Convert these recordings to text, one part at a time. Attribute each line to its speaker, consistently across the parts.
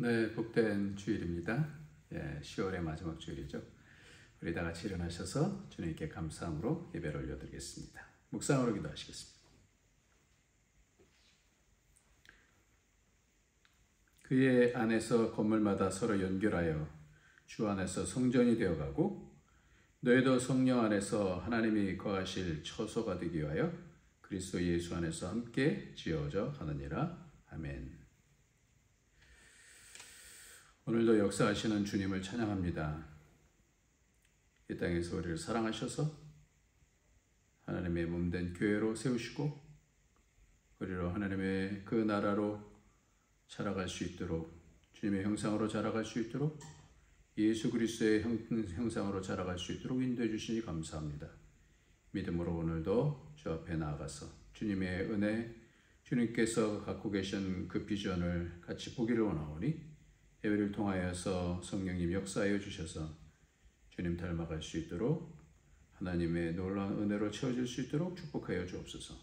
Speaker 1: 네, 복된 주일입니다. 10월의 마지막 주일이죠. 우리 다 같이 일어나셔서 주님께 감사함으로 예배를 올려드리겠습니다. 묵상으로 기도하시겠습니다. 그의 안에서 건물마다 서로 연결하여 주 안에서 성전이 되어가고 너희도 성령 안에서 하나님이 거하실 처소가 되기 위하여 그리스도 예수 안에서 함께 지어져 가느니라. 아멘. 오늘도 역사하시는 주님을 찬양합니다. 이 땅에서 우리를 사랑하셔서 하나님의 몸된 교회로 세우시고 우리로 하나님의 그 나라로 자라갈 수 있도록, 주님의 형상으로 자라갈 수 있도록, 예수 그리스도의 형상으로 자라갈 수 있도록 인도해 주시니 감사합니다. 믿음으로 오늘도 주 앞에 나아가서 주님의 은혜, 주님께서 갖고 계신 그 비전을 같이 보기를 원하오니 예배를 통하여서 성령님 역사하여 주셔서 주님 닮아갈 수 있도록, 하나님의 놀라운 은혜로 채워질 수 있도록 축복하여 주옵소서.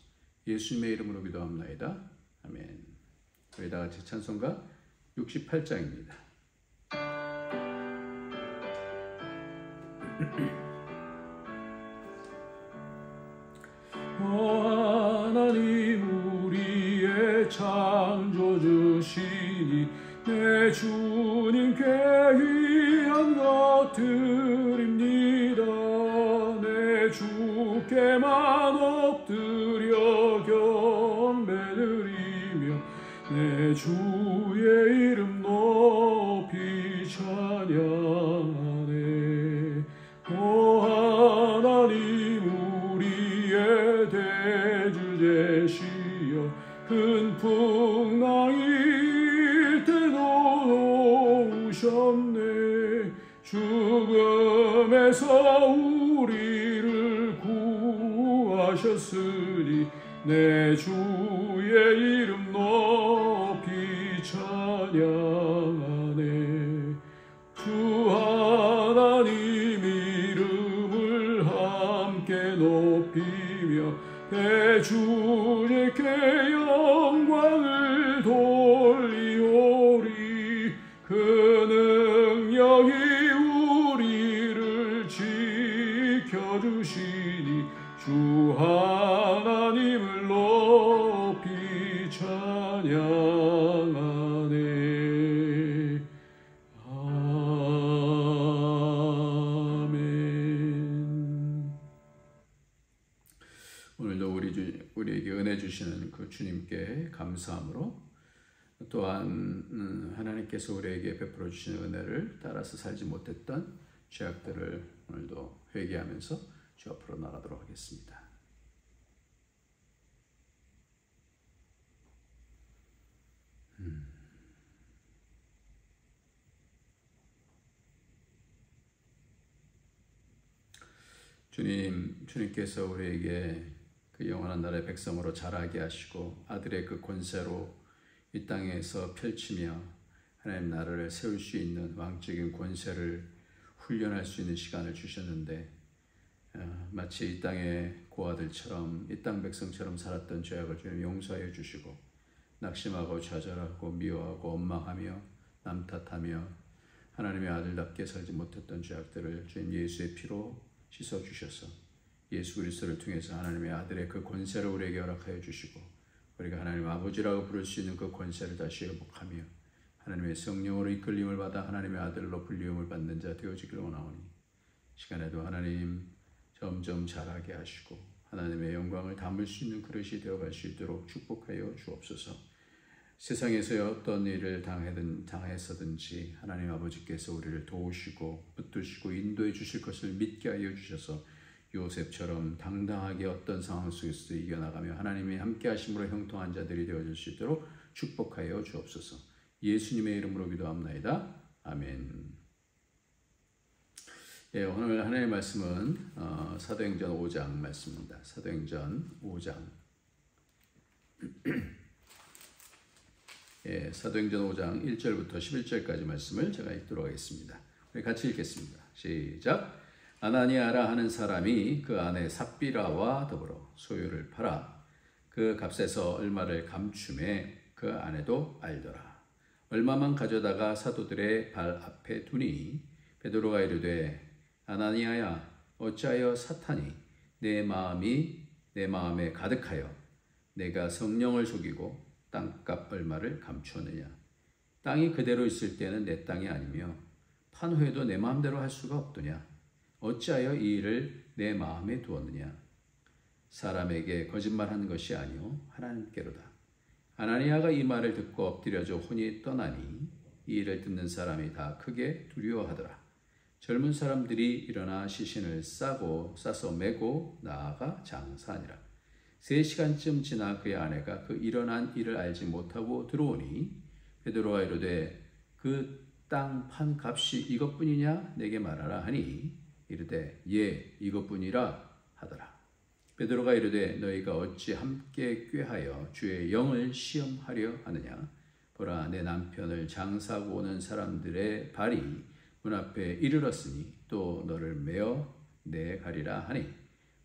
Speaker 1: 예수님의 이름으로 기도합나이다. 아멘. 우리 다 같이 찬송가 68장입니다.
Speaker 2: 하나님 우리의 창조주시니 내 주님께 귀한 것 드립니다. 내 주께만 엎드려 경배드리며 내 주의 이름 높이 찬양하네. 오 하나님 우리의 대주 되시어 큰 풍랑일 때도 오셨네. 죽음에서 우리를 구하셨으니 내 주의 이름 높이 찬양하네. 주 하나님 이름을 함께 높이며 대주님께 영광을 돌리오리. 그 능력이 우리를 지켜주시니 주 하나님을 높이 찬양하네. 아멘.
Speaker 1: 오늘도 우리에게 은혜 주시는 그 주님께 감사함으로, 또한 하나님께서 우리에게 베풀어 주시는 은혜를 따라서 살지 못했던 죄악들을 오늘도 회개하면서 주 앞으로 나가도록 하겠습니다. 주님께서 우리에게 그 영원한 나라의 백성으로 자라게 하시고 아들의 그 권세로 이 땅에서 펼치며 하나님 나라를 세울 수 있는 왕적인 권세를 훈련할 수 있는 시간을 주셨는데, 마치 이 땅의 고아들처럼, 이 땅 백성처럼 살았던 죄악을 주님 용서하여 주시고 낙심하고 좌절하고 미워하고 원망하며 남 탓하며 하나님의 아들답게 살지 못했던 죄악들을 주님 예수의 피로 씻어주셔서 예수 그리스도를 통해서 하나님의 아들의 그 권세를 우리에게 허락하여 주시고 우리가 하나님 아버지라고 부를 수 있는 그 권세를 다시 회복하며 하나님의 성령으로 이끌림을 받아 하나님의 아들로 불리움을 받는 자 되어지기를 원하오니, 시간에도 하나님 점점 자라게 하시고 하나님의 영광을 담을 수 있는 그릇이 되어갈 수 있도록 축복하여 주옵소서. 세상에서 어떤 일을 당했었든지 하나님 아버지께서 우리를 도우시고 붙드시고 인도해 주실 것을 믿게 하여 주셔서 요셉처럼 당당하게 어떤 상황 속에서도 이겨나가며 하나님이 함께 하심으로 형통한 자들이 되어질 수 있도록 축복하여 주옵소서. 예수님의 이름으로 기도합나이다. 아멘. 오늘 하나님의 말씀은 사도행전 5장 말씀입니다. 사도행전 5장. 사도행전 5장 1절부터 11절까지 말씀을 제가 읽도록 하겠습니다. 우리 같이 읽겠습니다. 시작. 아나니아라 하는 사람이 그 아내 삽비라와 더불어 소유를 팔아 그 값에서 얼마를 감춤해 그 아내도 알더라. 얼마만 가져다가 사도들의 발 앞에 두니 베드로가 이르되 아나니아야 어찌하여 사탄이 내 마음에 가득하여 내가 성령을 속이고 땅값 얼마를 감추었느냐. 땅이 그대로 있을 때는 내 땅이 아니며 판 후에도 내 마음대로 할 수가 없더냐. 어찌하여 이 일을 내 마음에 두었느냐. 사람에게 거짓말하는 것이 아니요 하나님께로다. 아나니아가 이 말을 듣고 엎드려져 혼이 떠나니 이 일을 듣는 사람이 다 크게 두려워하더라. 젊은 사람들이 일어나 시신을 싸서 메고 나아가 장사하니라. 3시간쯤 지나 그의 아내가 그 일어난 일을 알지 못하고 들어오니 베드로가 이르되 그 땅 판 값이 이것뿐이냐 내게 말하라 하니 이르되 예 이것뿐이라 하더라. 베드로가 이르되 너희가 어찌 함께 꾀하여 주의 영을 시험하려 하느냐. 보라 내 남편을 장사하고 오는 사람들의 발이 문 앞에 이르렀으니 또 너를 메어 내가리라 하니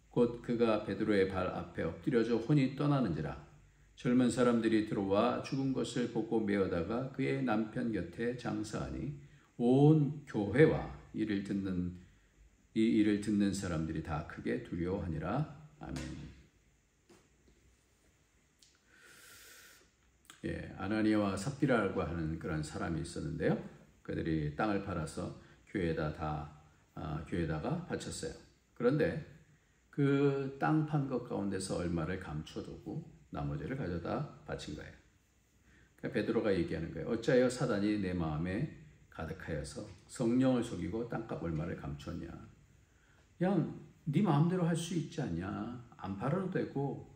Speaker 1: 곧 그가 베드로의 발 앞에 엎드려져 혼이 떠나는지라. 젊은 사람들이 들어와 죽은 것을 보고 메어다가 그의 남편 곁에 장사하니 온 교회와 이 일을 듣는 사람들이 다 크게 두려워하니라. 아멘. 예, 아나니아와 삽비라라고 하는 그런 사람이 있었는데요. 그들이 땅을 팔아서 교회에다가 바쳤어요. 그런데 그 땅 판 것 가운데서 얼마를 감춰두고 나머지를 가져다 바친 거예요. 그러니까 베드로가 얘기하는 거예요. 어찌하여 사단이 내 마음에 가득하여서 성령을 속이고 땅값 얼마를 감췄냐. 그냥 네 마음대로 할 수 있지 않냐. 안 팔아도 되고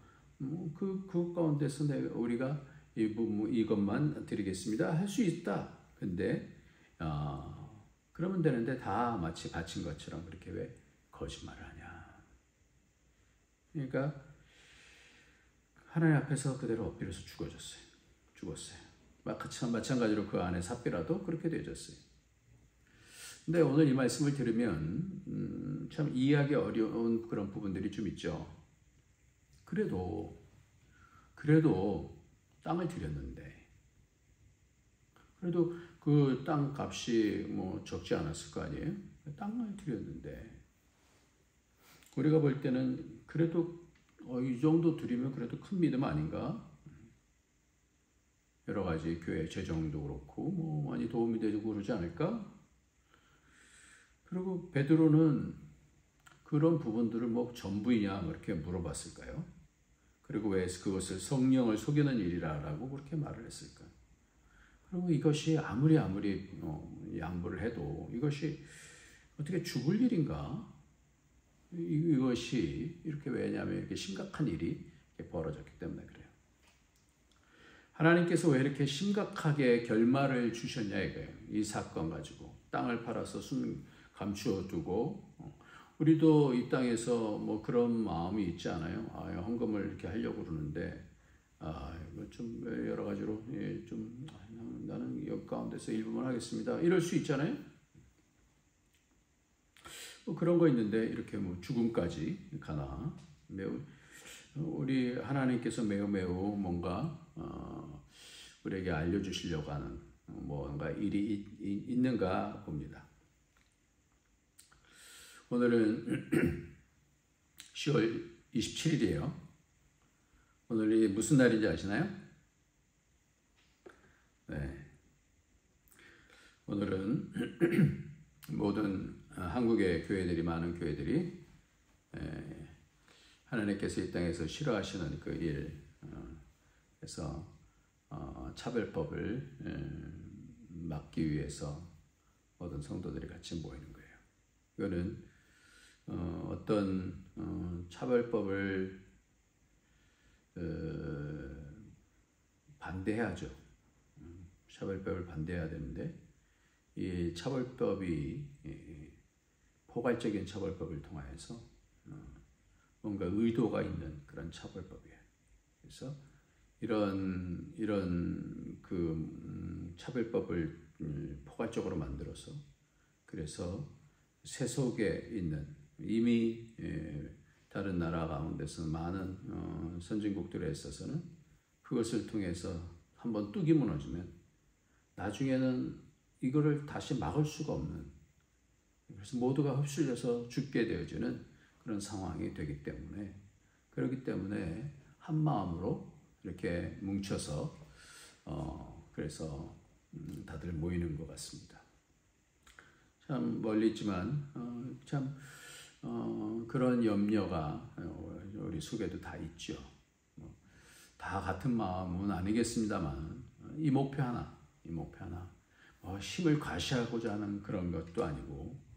Speaker 1: 그 가운데서 우리가 이것만 드리겠습니다 할 수 있다. 근데 그러면 되는데 다 마치 바친 것처럼 그렇게 왜 거짓말을 하냐. 그러니까 하나님 앞에서 그대로 엎드려서 죽었어요. 마찬가지로 그 안에 삽비라도 그렇게 되어졌어요. 근데 오늘 이 말씀을 들으면 참 이해하기 어려운 그런 부분들이 좀 있죠. 그래도 땅을 드렸는데 그래도 그 땅 값이 적지 않았을 거 아니에요? 땅을 드렸는데 우리가 볼 때는 그래도 이 정도 드리면 그래도 큰 믿음 아닌가? 여러 가지 교회 재정도 그렇고 많이 도움이 되고 그러지 않을까? 그리고 베드로는 그런 부분들을 전부이냐 이렇게 물어봤을까요? 그리고 왜 그것을 성령을 속이는 일이라고 그렇게 말을 했을까? 그리고 이것이 아무리 양보를 해도 이것이 어떻게 죽을 일인가? 이것이 왜냐하면 이렇게 심각한 일이 벌어졌기 때문에 그래요. 하나님께서 왜 이렇게 심각하게 결말을 주셨냐 이거예요. 이 사건 가지고 땅을 팔아서 감추어두고 우리도 이 땅에서 그런 마음이 있지 않아요? 헌금을 이렇게 하려고 그러는데 이거 좀 여러 가지로 나는 여기 가운데서 일부만 하겠습니다. 이럴 수 있잖아요. 그런 거 있는데 이렇게 죽음까지 가나 매우 우리 하나님께서 매우 뭔가 우리에게 알려주시려고 하는 뭔가 일이 있는가 봅니다. 오늘은 10월 27일이에요. 오늘이 무슨 날인지 아시나요? 네. 오늘은 모든 한국의 교회들이 많은 교회들이 하나님께서 이 땅에서 싫어하시는 그 일에서 차별법을 막기 위해서 모든 성도들이 같이 모이는 거예요. 이거는 어떤 차별법을 반대해야죠. 차별법을 반대해야 되는데 이 차별법이 포괄적인 차별법을 통하여서 뭔가 의도가 있는 그런 차별법이에요. 그래서 이런 그 차별법을 포괄적으로 만들어서 그래서 세속에 있는 이미 다른 나라 가운데서 많은 선진국들에 있어서는 그것을 통해서 한번 뚝이 무너지면 나중에는 이거를 다시 막을 수가 없는, 그래서 모두가 흡수려서 죽게 되어지는 그런 상황이 되기 때문에, 그렇기 때문에 한 마음으로 이렇게 뭉쳐서 그래서 다들 모이는 것 같습니다. 참 멀리 있지만 그런 염려가 우리 속에도 다 있죠. 다 같은 마음은 아니겠습니다만 이 목표 하나 힘을 과시하고자 하는 그런 것도 아니고,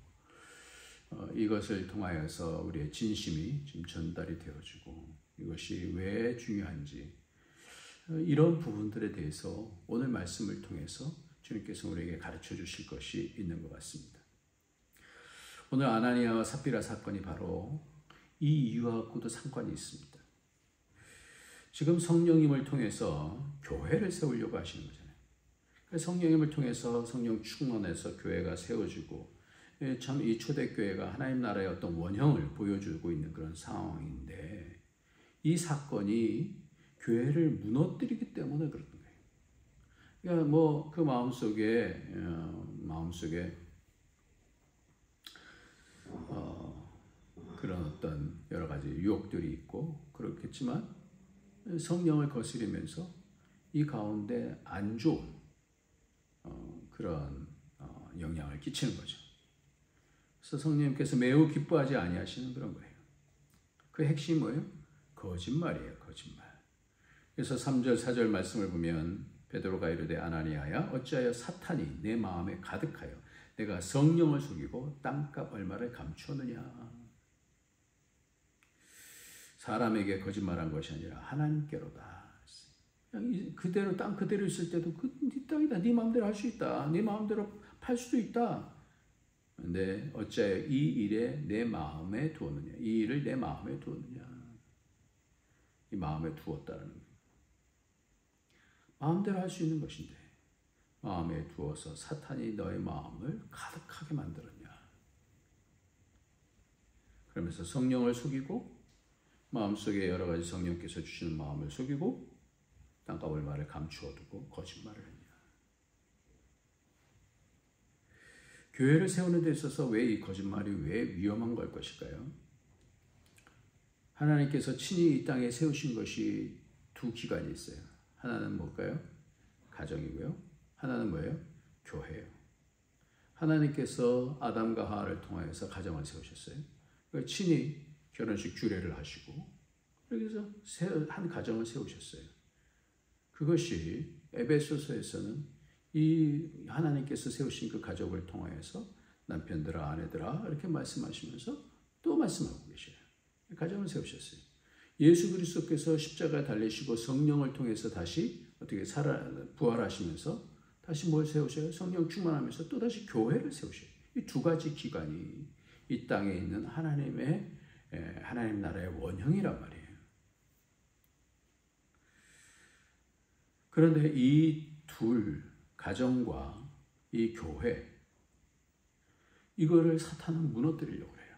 Speaker 1: 이것을 통하여서 우리의 진심이 좀 전달이 되어지고, 이것이 왜 중요한지 이런 부분들에 대해서 오늘 말씀을 통해서 주님께서 우리에게 가르쳐 주실 것이 있는 것 같습니다. 오늘 아나니아와 삽비라 사건이 바로 이 이유하고도 상관이 있습니다. 지금 성령님을 통해서 교회를 세우려고 하시는 거잖아요. 성령님을 통해서 성령 충만해서 교회가 세워지고, 참 이 초대교회가 하나님 나라의 어떤 원형을 보여주고 있는 그런 상황인데, 이 사건이 교회를 무너뜨리기 때문에 그런 거예요. 그러니까 뭐 그 마음속에 그런 어떤 여러 가지 유혹들이 있고 그렇겠지만, 성령을 거스리면서 이 가운데 안 좋은 그런 영향을 끼치는 거죠. 그래서 성령님께서 매우 기뻐하지 아니하시는 그런 거예요. 그 핵심이 뭐예요? 거짓말이에요, 거짓말. 그래서 3절, 4절 말씀을 보면 베드로가 이르되 아나니아야 어찌하여 사탄이 내 마음에 가득하여 내가 성령을 속이고 땅값 얼마를 감추었느냐. 사람에게 거짓말한 것이 아니라 하나님께로다. 그냥 그대로 땅 그대로 있을 때도 네 땅이다. 네 마음대로 할 수 있다. 네 마음대로 팔 수도 있다. 근데 어찌하여 이 일에 내 마음에 두었느냐. 이 일을 내 마음에 두었느냐. 이 마음에 두었다는 거예요. 마음대로 할 수 있는 것인데 마음에 두어서 사탄이 너의 마음을 가득하게 만들었냐. 그러면서 성령을 속이고, 마음속에 여러 가지 성령께서 주시는 마음을 속이고, 땅값 얼마를 감추어두고 거짓말을 했냐. 교회를 세우는 데 있어서 왜 이 거짓말이 왜 위험한 걸 것일까요? 하나님께서 친히 이 땅에 세우신 것이 두 기관이 있어요. 하나는 뭘까요? 가정이고요. 하나는 뭐예요? 교회예요. 하나님께서 아담과 하와를 통하여서 가정을 세우셨어요. 친히 결혼식 규례를 하시고, 그래서 한 가정을 세우셨어요. 그것이 에베소서에서는 이 하나님께서 세우신 그 가족을 통하여서 남편들아 아내들아 이렇게 말씀하시면서 또 말씀하고 계셔요. 가정을 세우셨어요. 예수 그리스도께서 십자가에 달리시고 성령을 통해서 다시 어떻게 부활하시면서 다시 뭘 세우셔요? 성령 충만하면서 또 다시 교회를 세우셔요. 이 두 가지 기관이 이 땅에 있는 하나님 나라의 원형이란 말이에요. 그런데 이 둘, 가정과 이 교회, 이거를 사탄은 무너뜨리려고 해요.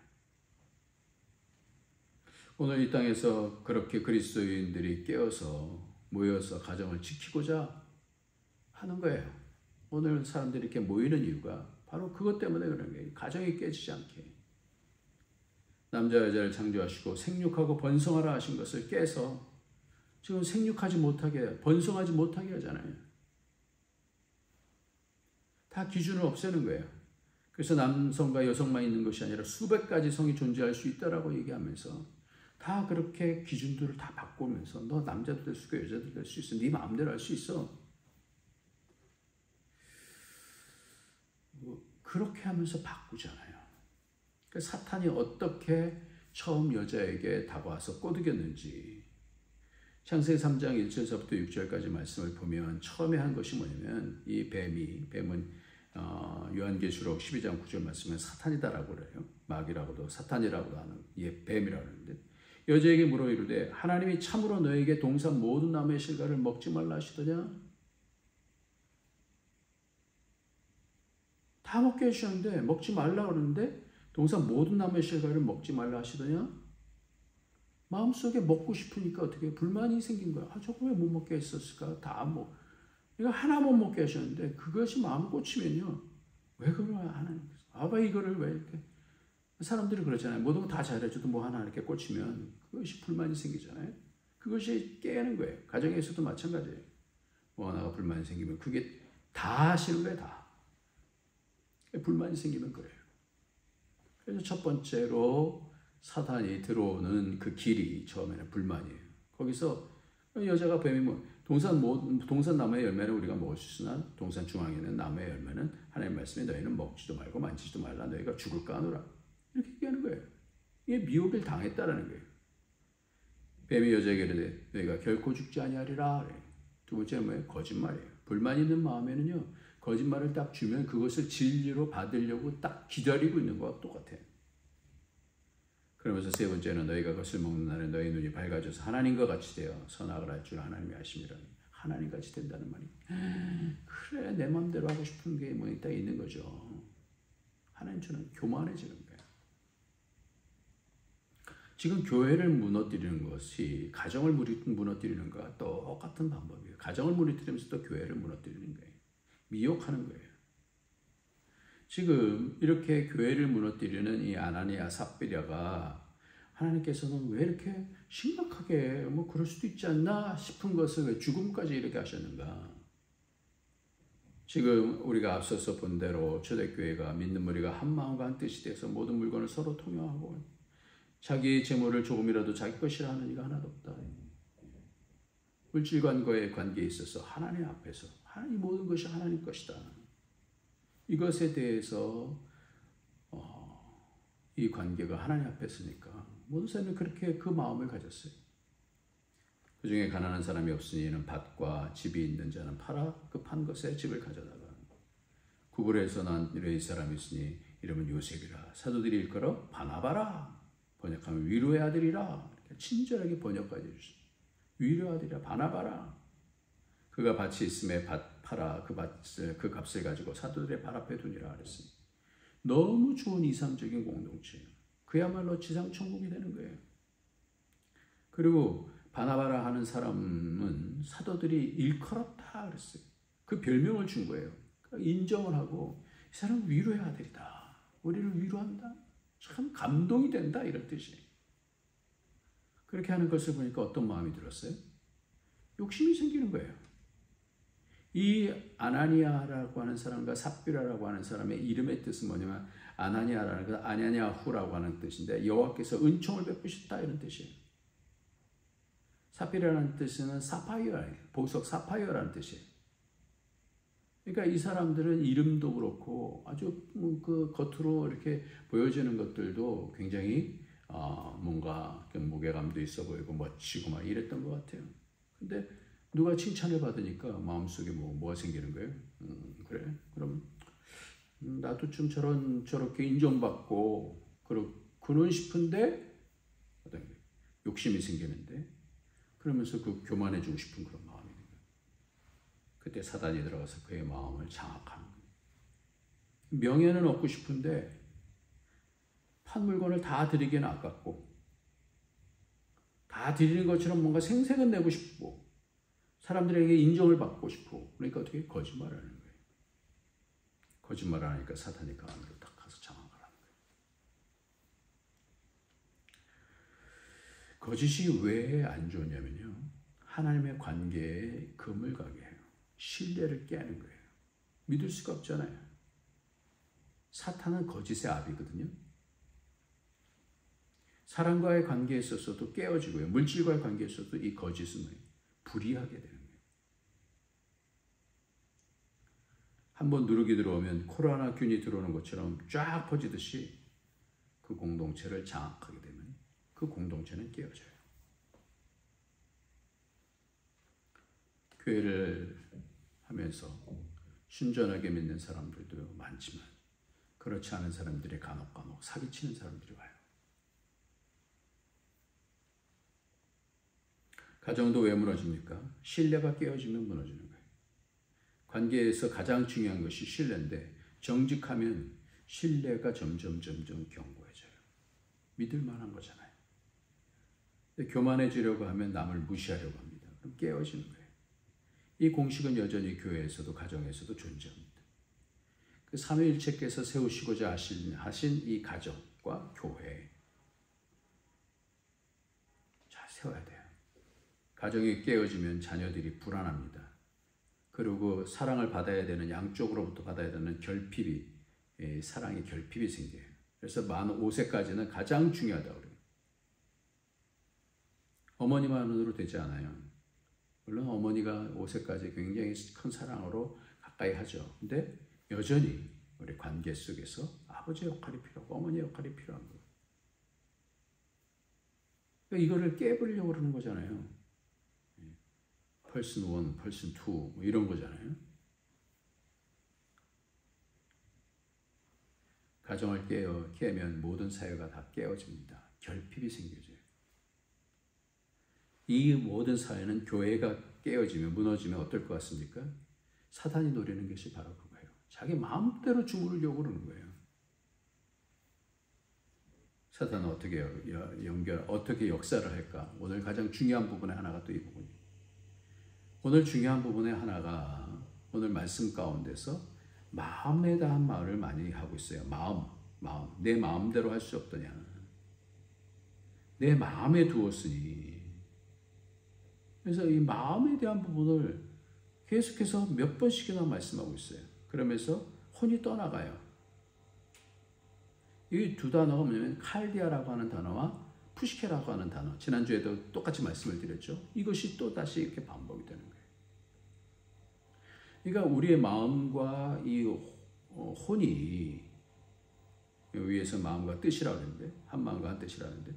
Speaker 1: 오늘 이 땅에서 그렇게 그리스도인들이 깨어서 모여서 가정을 지키고자 하는 거예요. 오늘 사람들이 이렇게 모이는 이유가 바로 그것 때문에 그런 거예요. 가정이 깨지지 않게. 남자 여자를 창조하시고 생육하고 번성하라 하신 것을 깨서 지금 생육하지 못하게, 번성하지 못하게 하잖아요. 다 기준을 없애는 거예요. 그래서 남성과 여성만 있는 것이 아니라 수백 가지 성이 존재할 수 있다라고 얘기하면서 다 그렇게 기준들을 다 바꾸면서 너 남자도 될 수 있고 여자도 될 수 있어. 네 마음대로 할 수 있어. 그렇게 하면서 바꾸잖아요. 그러니까 사탄이 어떻게 처음 여자에게 다가와서 꼬드겼는지, 창세기 3장 1절서부터 6절까지 말씀을 보면 처음에 한 것이 뭐냐면, 이 뱀은 요한계시록 12장 9절 말씀에 사탄이다라고 그래요. 마귀라고도 사탄이라고도 하는 뱀이라고 하는데, 여자에게 물어 이르되 하나님이 참으로 너에게 동산 모든 나무의 실과를 먹지 말라 하시더냐? 다 먹게 하시는데 먹지 말라 그러는데 동산 모든 나무의 실과를 먹지 말라 하시더냐? 마음속에 먹고 싶으니까 어떻게 불만이 생긴 거야. 저거 왜 못 먹게 했었을까? 이거 하나 못 먹게 하셨는데 그것이 마음 꽂히면요. 왜 그걸 하나님? 아빠 이거를 왜 이렇게? 사람들이 그러잖아요. 모든 거 다 잘해줘도 뭐 하나 이렇게 꽂히면 그것이 불만이 생기잖아요. 그것이 깨는 거예요. 가정에서도 마찬가지예요. 뭐 하나가 불만이 생기면 그게 다 하시는 거예요. 다. 불만이 생기면 그래요. 그래서 첫 번째로 사탄이 들어오는 그 길이 처음에는 불만이에요. 거기서 여자가 뱀이 뭐 동산 나무의 열매는 우리가 먹을 수 있으나 동산 중앙에 있는 나무의 열매는 하나님 말씀에 너희는 먹지도 말고 만지지도 말라 너희가 죽을까 하노라. 이렇게 얘기하는 거예요. 이게 미혹을 당했다라는 거예요. 뱀이 여자에게 이르되 너희가 결코 죽지 아니하리라. 두 번째는 뭐예요? 거짓말이에요. 불만 있는 마음에는요. 거짓말을 딱 주면 그것을 진리로 받으려고 딱 기다리고 있는 것과 똑같아요. 그러면서 세 번째는 너희가 그것을 먹는 날에 너희 눈이 밝아져서 하나님과 같이 되어 선악을 알 줄 하나님이 아심이라니. 하나님같이 된다는 말이. 그래 내 마음대로 하고 싶은 게 뭐 딱 있는 거죠. 하나님처럼 교만해지는 거예요. 지금 교회를 무너뜨리는 것이 가정을 무너뜨리는 것과 똑같은 방법이에요. 가정을 무너뜨리면서 또 교회를 무너뜨리는 거예요. 미혹하는 거예요. 지금 이렇게 교회를 무너뜨리는 이 아나니아 삽비랴가 하나님께서는 왜 이렇게 심각하게 뭐 그럴 수도 있지 않나 싶은 것을 왜 죽음까지 이렇게 하셨는가? 지금 우리가 앞서서 본 대로 초대교회가 믿는 무리가 한 마음과 한 뜻이 돼서 모든 물건을 서로 통용하고 자기 재물을 조금이라도 자기 것이라 하는 이가 하나도 없다. 물질과의 관계에 있어서 하나님 앞에서 하나님 모든 것이 하나님 것이다. 이것에 대해서 이 관계가 하나님 앞에 있으니까 모든 사람이 그렇게 그 마음을 가졌어요. 그 중에 가난한 사람이 없으니 이는 밭과 집이 있는 자는 팔아 그 판 것에 집을 가져다가 구불에서 난 이 사람이 있으니 이름은 요셉이라 사도들이 일컬어 바나바라 번역하면 위로의 아들이라 이렇게 친절하게 번역까지 해주셨어요. 위로의 아들이라 바나바라 그가 밭이 있음에 밭 팔아 그 값을 가지고 사도들의 발 앞에 두니라 그랬어요. 너무 좋은 이상적인 공동체예요. 그야말로 지상 천국이 되는 거예요. 그리고 바나바라 하는 사람은 사도들이 일컬었다 그랬어요. 그 별명을 준 거예요. 인정을 하고 이 사람은 위로의 아들이다. 우리를 위로한다. 참 감동이 된다 이런 뜻이에요. 그렇게 하는 것을 보니까 어떤 마음이 들었어요? 욕심이 생기는 거예요. 이 아나니아라고 하는 사람과 삽비라라고 하는 사람의 이름의 뜻은 뭐냐면 아나니아라는 것, 아냐냐후라고 하는 뜻인데 여호와께서 은총을 베푸셨다 이런 뜻이에요. 삽비라는 뜻은 사파이어, 보석 사파이어라는 뜻이에요. 그러니까 이 사람들은 이름도 그렇고 아주 그 겉으로 이렇게 보여지는 것들도 굉장히 뭔가 무게감도 있어 보이고 멋지고 막 이랬던 것 같아요. 근데 누가 칭찬을 받으니까 마음속에 뭐가 생기는 거예요? 그래? 그럼 나도 좀 저렇게 인정받고 그런 싶은데 어떤 욕심이 생기는데 그러면서 그 교만해지고 싶은 그런 마음이 있는 거예요. 그때 사단이 들어가서 그의 마음을 장악하는 거예요. 명예는 얻고 싶은데 판 물건을 다 드리기는 아깝고 다 드리는 것처럼 뭔가 생색은 내고 싶고 사람들에게 인정을 받고 싶고 그러니까 어떻게 거짓말을 하는 거예요. 거짓말을 하니까 사탄이 그 안으로 딱 가서 장악을 하는 거예요. 거짓이 왜 안 좋냐면요. 하나님의 관계에 금을 가게 해요. 신뢰를 깨는 거예요. 믿을 수가 없잖아요. 사탄은 거짓의 압이거든요. 사람과의 관계에 있어서도 깨어지고요. 물질과의 관계에 있어서도 이 거짓은 불이하게 되는 거예요. 한번 누룩이 들어오면 코로나균이 들어오는 것처럼 쫙 퍼지듯이 그 공동체를 장악하게 되면 그 공동체는 깨어져요. 교회를 하면서 순전하게 믿는 사람들도 많지만 그렇지 않은 사람들이 간혹 사기치는 사람들이 와요. 가정도 왜 무너집니까? 신뢰가 깨어지면 무너지는 거예요. 관계에서 가장 중요한 것이 신뢰인데 정직하면 신뢰가 점점 견고해져요. 믿을 만한 거잖아요. 근데 교만해지려고 하면 남을 무시하려고 합니다. 그럼 깨어지는 거예요. 이 공식은 여전히 교회에서도 가정에서도 존재합니다. 그 삼위일체께서 세우시고자 하신 이 가정과 교회 잘 세워야 돼요. 가정이 깨어지면 자녀들이 불안합니다. 그리고 사랑을 받아야 되는, 양쪽으로부터 받아야 되는 결핍이, 사랑의 결핍이 생겨요. 그래서 만 5세까지는 가장 중요하다고 그래요. 어머니만으로 되지 않아요. 물론 어머니가 5세까지 굉장히 큰 사랑으로 가까이 하죠. 근데 여전히 우리 관계 속에서 아버지 역할이 필요하고 어머니 역할이 필요한 거예요. 그러니까 이거를 깨버리려고 그러는 거잖아요. person 1, person 2 뭐 이런 거잖아요. 가정을 깨면 모든 사회가 다 깨어집니다. 결핍이 생겨져요. 이 모든 사회는 교회가 깨어지면, 무너지면 어떨 것 같습니까? 사탄이 노리는 것이 바로 그거예요. 자기 마음대로 주무르려고 그러는 거예요. 사탄은 어떻게 역사를 할까? 오늘 가장 중요한 부분의 하나가 또 이 부분이에요. 오늘 중요한 부분의 하나가 오늘 말씀 가운데서 마음에 대한 말을 많이 하고 있어요. 마음. 내 마음대로 할 수 없더냐. 내 마음에 두었으니. 그래서 이 마음에 대한 부분을 계속해서 몇 번씩이나 말씀하고 있어요. 그러면서 혼이 떠나가요. 이 두 단어가 뭐냐면 칼디아라고 하는 단어와 푸시케라고 하는 단어. 지난주에도 똑같이 말씀을 드렸죠. 이것이 또 다시 이렇게 반복이 되는 거예요. 그러니까 우리의 마음과 이 혼이, 위에서 마음과 뜻이라고 하는데, 한 마음과 한 뜻이라는데,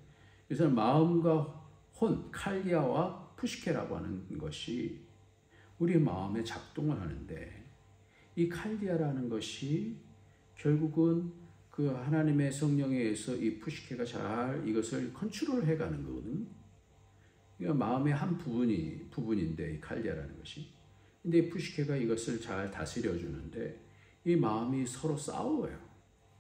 Speaker 1: 그래서 마음과 혼, 칼리아와 푸시케라고 하는 것이 우리의 마음에 작동을 하는데, 이 칼리아라는 것이 결국은 그 하나님의 성령에 의해서 이 푸시케가 잘 이것을 컨트롤해 가는 거거든요. 그러니까 마음의 한 부분인데, 이 칼리아라는 것이. 근데 이 푸시케가 이것을 잘 다스려 주는데, 이 마음이 서로 싸워요.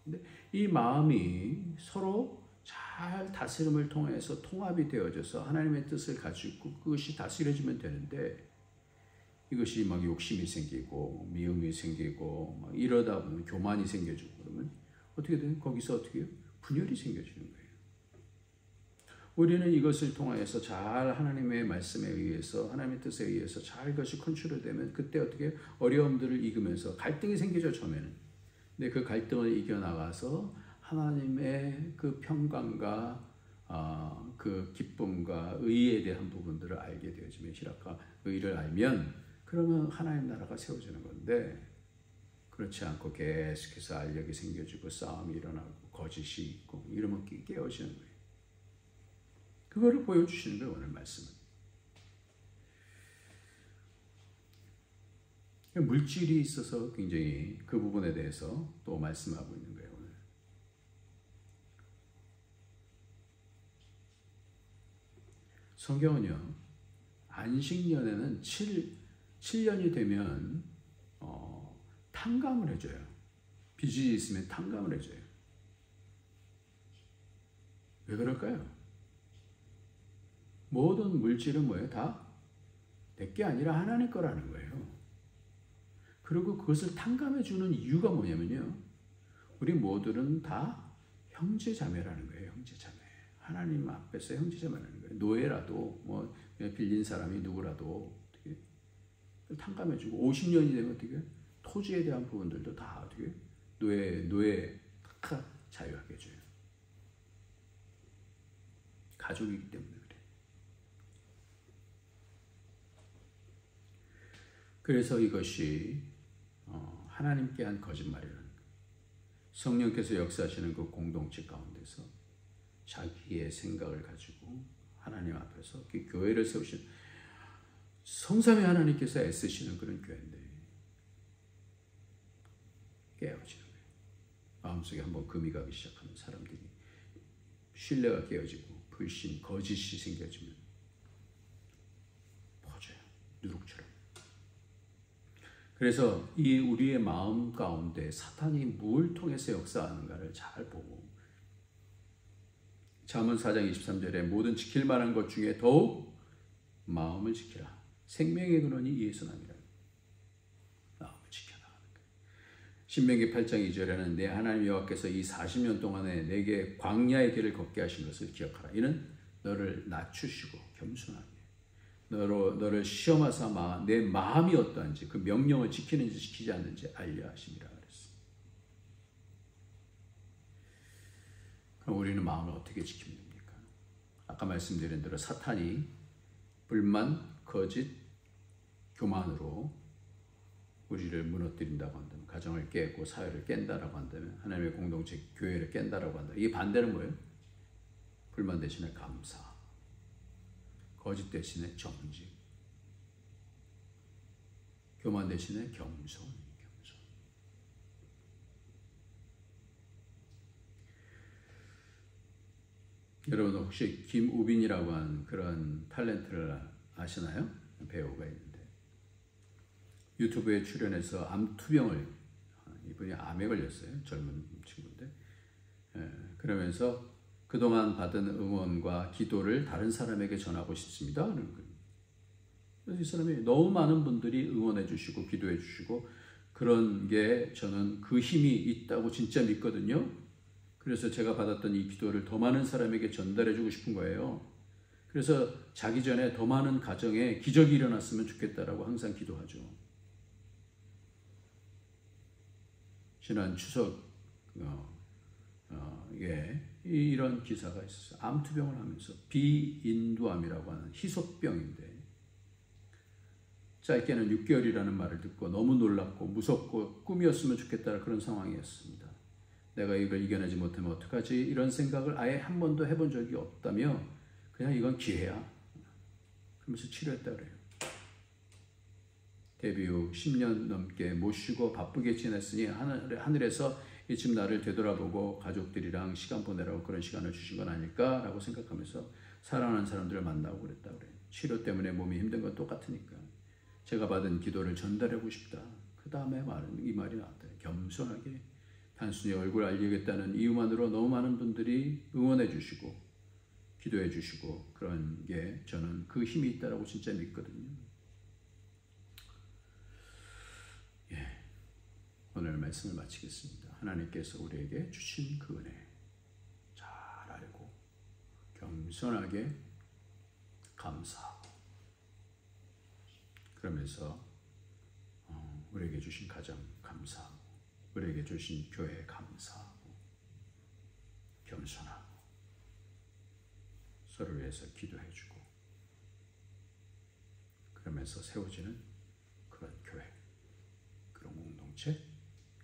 Speaker 1: 근데 이 마음이 서로 잘 다스림을 통해서 통합이 되어져서 하나님의 뜻을 가지고 그것이 다스려지면 되는데, 이것이 막 욕심이 생기고 미움이 생기고 막 이러다 보면 교만이 생겨지고 그러면 어떻게 돼요? 거기서 어떻게 해요? 분열이 생겨지는 거예요. 우리는 이것을 통하여서 잘 하나님의 말씀에 의해서, 하나님의 뜻에 의해서 잘 이것이 컨트롤되면 그때 어떻게 어려움들을 이기면서 갈등이 생기죠, 처음에는. 근데 그 갈등을 이겨나가서 하나님의 그 평강과 그 기쁨과 의에 대한 부분들을 알게 되어지면, 희락과 의를 알면, 그러면 하나님 나라가 세워지는 건데, 그렇지 않고 계속해서 알력이 생겨지고 싸움이 일어나고 거짓이 있고 이러면 깨어지는 거예요. 그거를 보여주시는 거예요, 오늘 말씀은. 물질이 있어서 굉장히 그 부분에 대해서 또 말씀하고 있는 거예요, 오늘. 성경은요, 안식년에는 7년이 되면 탕감을 해줘요. 빚이 있으면 탕감을 해줘요. 왜 그럴까요? 모든 물질은 뭐예요? 다 내게 아니라 하나님 거라는 거예요. 그리고 그것을 탕감해주는 이유가 뭐냐면요, 우리 모두는 다 형제자매라는 거예요. 형제자매. 하나님 앞에서 형제자매라는 거예요. 노예라도 뭐 빌린 사람이 누구라도 어떻게 탕감해주고, 50년이 되면 어떻게 토지에 대한 부분들도 다 어떻게 노예 다 자유하게 해줘요. 가족이기 때문에 그래. 그래서 이것이 하나님께 한 거짓말이라는 거예요. 성령께서 역사하시는 그 공동체 가운데서 자기의 생각을 가지고 하나님 앞에서 그 교회를 세우시는, 성삼위 하나님께서 애쓰시는 그런 교회인데 깨어지는 거예요. 마음속에 한번 금이 가기 시작하는 사람들이 신뢰가 깨어지고 불신, 거짓이 생겨지면 퍼져요. 누룩처럼. 그래서 이 우리의 마음 가운데 사탄이 뭘 통해서 역사하는가를 잘 보고, 잠언 4장 23절에 모든 지킬 만한 것 중에 더욱 마음을 지키라. 생명의 근원이 이에서 남이라. 신명기 8장 2절에는 내 하나님 여호와께서 이 40년 동안에 내게 광야의 길을 걷게 하신 것을 기억하라. 이는 너를 낮추시고 겸손하게 너를 시험하사 내 마음이 어떠한지 그 명령을 지키는지 지키지 않는지 알려 하심이라 그랬습니다. 그럼 우리는 마음을 어떻게 지키면 됩니까? 아까 말씀드린 대로 사탄이 불만, 거짓, 교만으로 우리를 무너뜨린다고 한다면, 가정을 깨고 사회를 깬다라고 한다면, 하나님의 공동체 교회를 깬다라고 한다면, 이 반대는 뭐예요? 불만 대신에 감사, 거짓 대신에 정직, 교만 대신에 겸손. 여러분 혹시 김우빈이라고 하는 그런 탤런트를 아시나요? 배우가 있는데 유튜브에 출연해서 암투병을, 이분이 암에 걸렸어요. 젊은 친구인데, 그러면서 그동안 받은 응원과 기도를 다른 사람에게 전하고 싶습니다. 그래서 이 사람이 너무 많은 분들이 응원해 주시고 기도해 주시고 그런 게 저는 그 힘이 있다고 진짜 믿거든요. 그래서 제가 받았던 이 기도를 더 많은 사람에게 전달해 주고 싶은 거예요. 그래서 자기 전에 더 많은 가정에 기적이 일어났으면 좋겠다라고 항상 기도하죠. 지난 추석에 이런 기사가 있었어요. 암투병을 하면서 비인두암이라고 하는 희소병인데 짧게는 6개월이라는 말을 듣고 너무 놀랍고 무섭고 꿈이었으면 좋겠다는 그런 상황이었습니다. 내가 이걸 이겨내지 못하면 어떡하지? 이런 생각을 아예 한 번도 해본 적이 없다며 그냥 이건 기회야. 그러면서 치료했다고 그래요. 데뷔 후 10년 넘게 못 쉬고 바쁘게 지냈으니 하늘에서 이쯤 나를 되돌아보고 가족들이랑 시간 보내라고 그런 시간을 주신 건 아닐까라고 생각하면서 사랑하는 사람들을 만나고 그랬다고 그래요. 치료 때문에 몸이 힘든 건 똑같으니까 제가 받은 기도를 전달하고 싶다. 그 다음에 이 말이 나왔다. 겸손하게 단순히 얼굴 알리겠다는 이유만으로 너무 많은 분들이 응원해 주시고 기도해 주시고 그런 게 저는 그 힘이 있다라고 진짜 믿거든요. 오늘 말씀을 마치겠습니다. 하나님께서 우리에게 주신 그 은혜 잘 알고 겸손하게 감사하고 그러면서 우리에게 주신 가정 감사하고 우리에게 주신 교회 감사하고 겸손하고 서로를 위해서 기도해주고 그러면서 세워지는 그런 교회, 그런 공동체,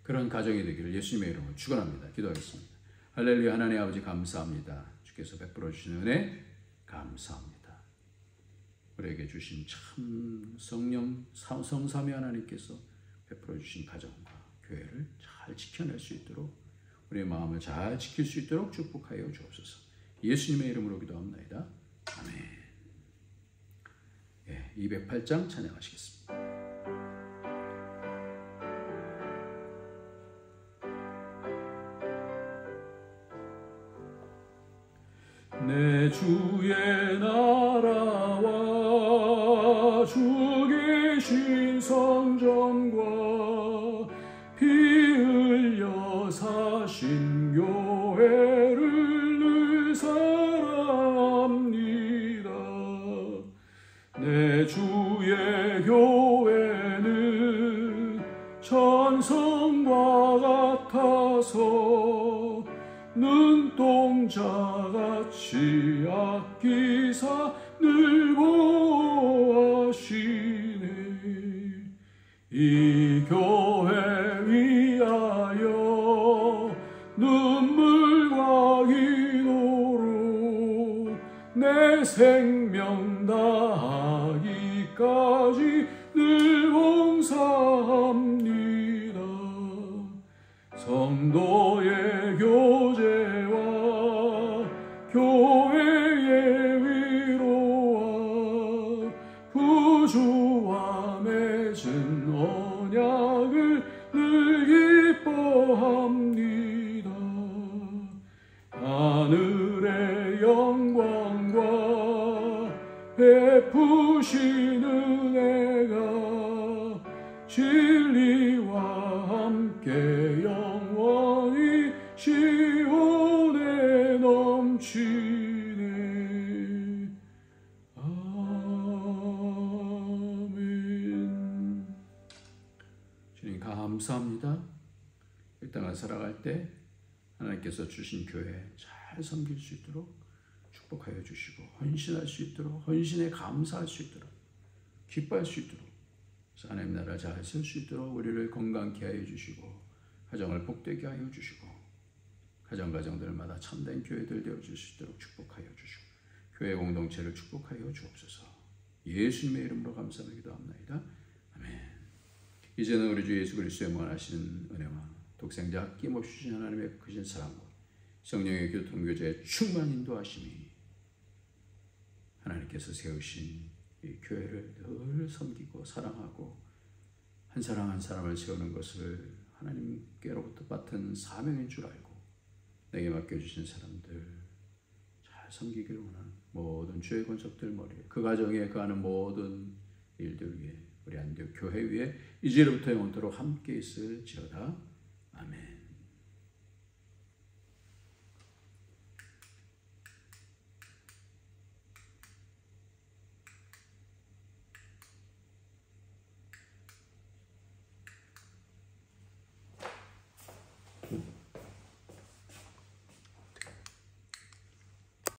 Speaker 1: 그런 가정이 되기를 예수님의 이름으로 축원합니다. 기도하겠습니다. 할렐루야. 하나님 아버지 감사합니다. 주께서 베풀어 주신 은혜 감사합니다. 우리에게 주신 참 성령 성삼위 하나님께서 베풀어 주신 가정과 교회를 잘 지켜낼 수 있도록 우리의 마음을 잘 지킬 수 있도록 축복하여 주옵소서. 예수님의 이름으로 기도합니다. 아멘. 208장 찬양하시겠습니다.
Speaker 2: 내 주의 나라와 주 계신 성전과 피 흘려 사신 교회를 늘 사랑합니다. 내 주의 교회는 천성과 같아서 눈동자같이 아끼사 늘 보호하시네. 이 교회 위하여 눈물과 기도로 내 생명 다하기까지 늘 봉사합니다. 성도의 교제와 교회의 위로와 구주와 맺은 언약을 늘 기뻐합니다. 하늘의 영광과 베푸시는 은혜가 진리와 함께 교회 영원히 시온에 넘치네. 아멘.
Speaker 1: 주님 감사합니다. 이 땅을 살아갈 때 하나님께서 주신 교회 잘 섬길 수 있도록 축복하여 주시고, 헌신할 수 있도록, 헌신에 감사할 수 있도록, 기뻐할 수 있도록, 하나님 나라 잘 세울 수 있도록 우리를 건강케 하여 주시고, 가정을 복되게 하여 주시고, 가정들마다 참된 교회들 되어줄 수 있도록 축복하여 주시고, 교회 공동체를 축복하여 주옵소서. 예수님의 이름으로 감사하며 기도합나이다. 아멘. 이제는 우리 주 예수 그리스도의 무한하신 은혜와 독생자 아낌없이 주신 하나님의 크신 사랑과 성령의 교통교제의 충만 인도하심이 하나님께서 세우신 이 교회를 늘 섬기고 사랑하고 한 사람 한 사람을 세우는 것을 하나님께로부터 받은 사명인 줄 알고 내게 맡겨주신 사람들 잘 섬기기를 원하는 모든 주의 권속들 머리에, 그 가정에 가는 모든 일들 위에, 우리 안디옥 교회 위에 이제로부터 영원토록 함께 있을지어다.